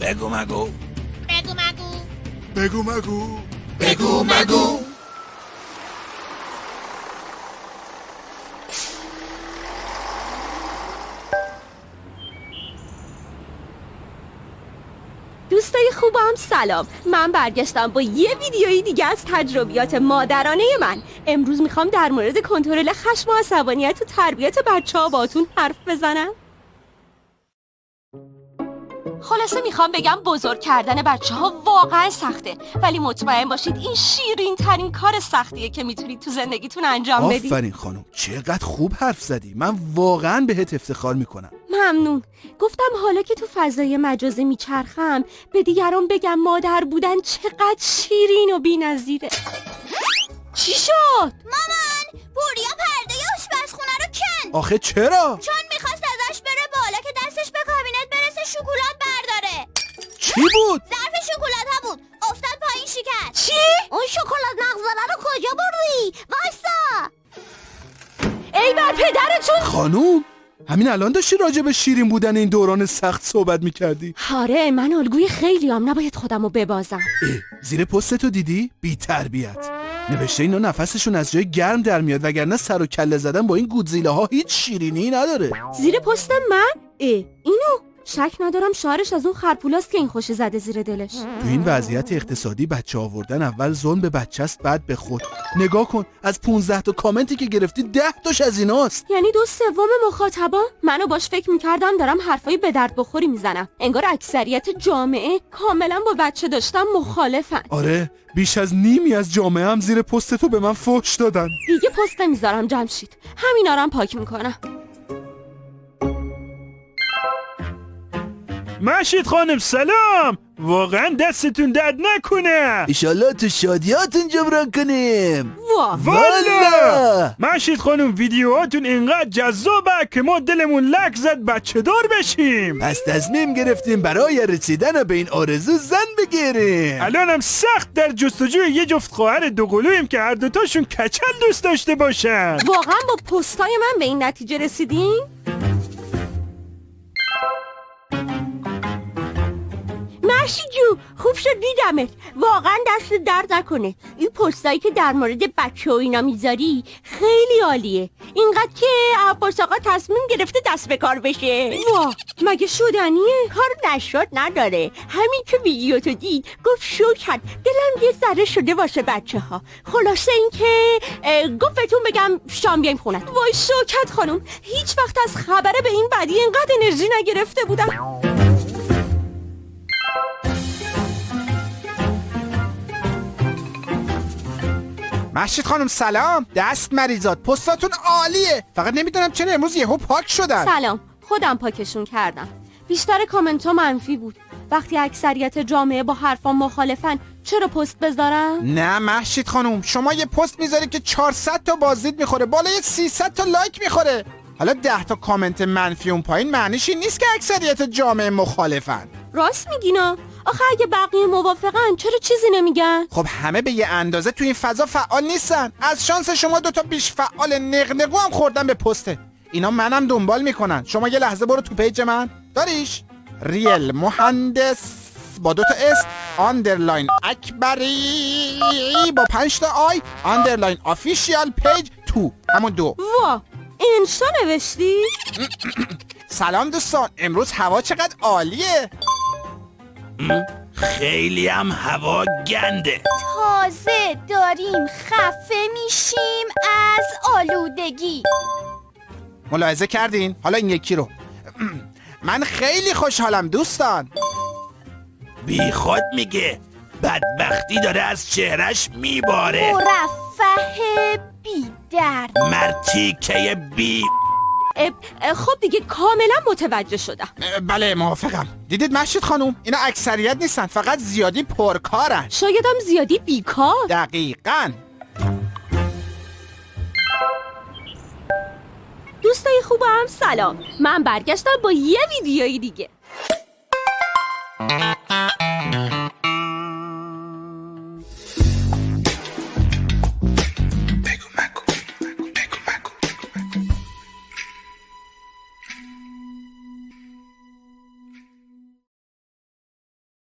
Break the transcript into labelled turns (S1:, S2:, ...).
S1: بگو مگو
S2: بگو مگو
S1: بگو مگو
S2: بگو مگو.
S3: دوستای خوبم سلام. من برگشتم با یه ویدیویی دیگه از تجربیات مادرانه من. امروز میخوام در مورد کنترل خشم و عصبانیت و تربیت بچه‌ها باهاتون حرف بزنم. خلاصه میخوام بگم بزرگ کردن بچه‌ها واقعا سخته، ولی مطمئن باشید این شیرین ترین کار سختیه که میتونید تو زندگیتون انجام بدید.
S1: آفرین خانم، چقدر خوب حرف زدی. من واقعا بهت افتخار میکنم.
S3: ممنون. گفتم حالا که تو فضای مجازی میچرخم به دیگران بگم مادر بودن چقدر شیرین و بی‌نظیره. چی شد؟
S2: مامان، پوریا پرده آشپزخونه رو کند.
S1: آخه چرا؟
S2: چون میخواست ازش بره بالا که دستش به کابینت برسه شکلات برداره.
S1: چی بود؟
S2: ظرف شکلات‌ها بود، افتاد پایین شکست.
S3: چی؟
S2: اون شکلات مغزله رو کجا بردی؟ وایسا.
S3: ای بر پدرتون.
S1: خانوم، همین الان داشتی راجع به شیرین بودن این دوران سخت صحبت میکردی.
S3: آره، من الگوی خیلیام، نباید خودمو ببازم.
S1: زیر پستتو دیدی؟ بی تربیت. نوشته اینا نفسشون از جای گرم در میاد، وگرنه سر و کله زدن با این گودزیله ها هیچ شیرینی نداره.
S3: زیر پست من؟ اینو شک ندارم شعرش از اون خرپولاست که این خوش زده زیر دلش.
S1: تو این وضعیت اقتصادی بچه آوردن اول ظلم به بچه است، بعد به خود. نگاه کن، از 15 تا کامنتی که گرفتی 10 تاش از ایناست.
S3: یعنی 2/3 مخاطبا منو باش فکر میکردم دارم حرفای به درد بخوری میزنم. انگار اکثریت جامعه کاملا با بچه داشتن مخالفن.
S1: آره، بیش از نیمی از جامعه هم زیر پستتو به من فحش دادن.
S3: دیگه پست نمیذارم جمشید، همینا رو هم پاک میکنم.
S4: مشید خانم سلام، واقعا دستتون درد نکنه.
S1: ایشالله تو شادیاتون جبران کنیم.
S4: والا مشید خانم ویدیوهاتون اینقدر جذابه که ما دلمون لک زد بچه دار بشیم.
S1: پس تصمیم گرفتیم برای رسیدن به این آرزو زن بگیریم.
S4: الانم سخت در جستجوی یه جفت خواهر دوقلویم که هر دوتاشون کچل دوست داشته باشن.
S3: واقعا با پستای من به این نتیجه رسیدین؟ مرسی جو، خوب شد دیدمت. واقعا دست درد نکنه. این پستایی که در مورد بچه و اینا میذاری خیلی عالیه. اینقدر که عباس آقا تصمیم گرفته دست به کار بشه. واه، مگه شدنیه؟ کار نشد نداره. همین که ویدیو تو دید گفت شو کرد، دلم یه ذره شده واسه بچه ها. خلاصه این که گفت بهتون بگم شام بیایم خونت. وای شوکت خانم، هیچ وقت از خبره به این بدی اینقدر انرژی نگرفته بودم.
S5: مشید خانم سلام. دست مریضات، پستاتون عالیه. فقط نمیدونم چرا امروز یهو پاک شدن.
S3: سلام، خودم پاکشون کردم. بیشتر کامنت ها منفی بود. وقتی اکثریت جامعه با حرفا مخالفن چرا پست بذارم؟
S5: نه مشید خانم، شما یه پست میذاری که 400 تا بازدید میخوره، بالای 300 تا لایک میخوره. حالا 10 تا کامنت منفی اون پایین معنیش این نیست که اکثریت جامعه مخالفن.
S3: راست میگینا. آخه اگه بقیه موافقن چرا چیزی نمیگن؟
S5: خب همه به یه اندازه تو این فضا فعال نیستن. از شانس شما 2 تا بیش فعال نقنقو هم خوردن به پسته. اینا منم دنبال میکنن. شما یه لحظه برو تو پیج من. داریش ریل مهندس با 2 تا اس آندرلاین اکبری با 5 تا آی آندرلاین آفیشیال پیج تو همون 2.
S3: وا، انشا نوشتی؟
S5: سلام دوستان، امروز هوا چقدر عالیه.
S1: خیلی هم هوا گنده.
S2: تازه داریم خفه میشیم از آلودگی.
S5: ملاحظه کردین؟ حالا این یکی رو. من خیلی خوشحالم دوستان.
S1: بی خود میگه، بدبختی داره از چهرش میباره.
S2: مرفه بی درد.
S1: مرتیکه بی.
S3: خب دیگه کاملا متوجه شدم.
S5: بله موافقم. دیدید مشید خانوم، اینا اکثریت نیستن، فقط زیادی پرکارن.
S3: شایدم زیادی بیکار.
S5: دقیقاً.
S3: دوستای خوبم سلام. من برگشتم با یه ویدیوی دیگه.